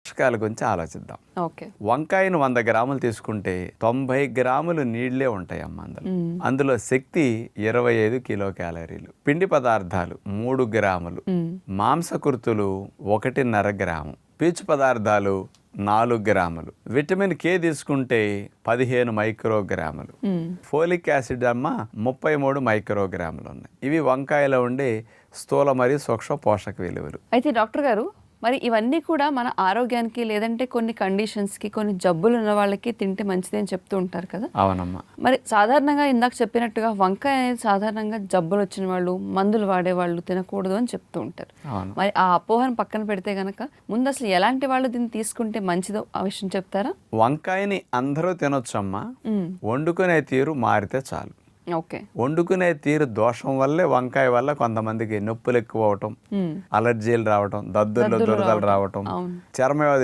పోషకాల గురించి ఆలోచిద్దాం. ఓకే. వంకాయను 100 గ్రాములు తీసుకుంటే 90 గ్రాములు నీళ్లే ఉంటాయమ్మా అందులో. అందులో శక్తి 25 కిలో క్యాలరీలు, పిండి పదార్థాలు 3 గ్రాములు, మాంసకృతులు 1.5 గ్రాము, పీచు పదార్థాలు 4 గ్రాములు, విటమిన్ కే తీసుకుంటే 15 మైక్రోగ్రాములు, ఫోలిక్ యాసిడ్ అమ్మ 33 మైక్రోగ్రాములు ఉన్నాయి. ఇవి వంకాయలో ఉండే స్థూల మరియు సూక్ష్మ పోషక విలువలు. అయితే డాక్టర్ గారు, మరి ఇవన్నీ కూడా మన ఆరోగ్యానికి లేదంటే కొన్ని కండిషన్స్కి, కొన్ని జబ్బులు ఉన్న వాళ్ళకి తింటే మంచిది అని చెప్తూ ఉంటారు కదా. అవునమ్మా. మరి సాధారణంగా ఇందాక చెప్పినట్టుగా వంకాయ అనేది సాధారణంగా జబ్బులు వచ్చిన వాళ్ళు, మందులు వాడేవాళ్ళు తినకూడదు అని చెప్తూ ఉంటారు. మరి ఆ అపోహను పక్కన పెడితే గనక ముందు అసలు ఎలాంటి వాళ్ళు దీన్ని తీసుకుంటే మంచిదో ఆ విషయం చెప్తారా? వంకాయని అందరూ తినొచ్చమ్మా, వండుకునే తీరు మారితే చాలు. ఓకే. వండుకునే తీరు దోషం వల్లే వంకాయ వల్ల కొంతమందికి నొప్పులు ఎక్కువ అవటం, అలర్జీలు రావటం, దద్దుర్లు దురదలు రావటం, చర్మ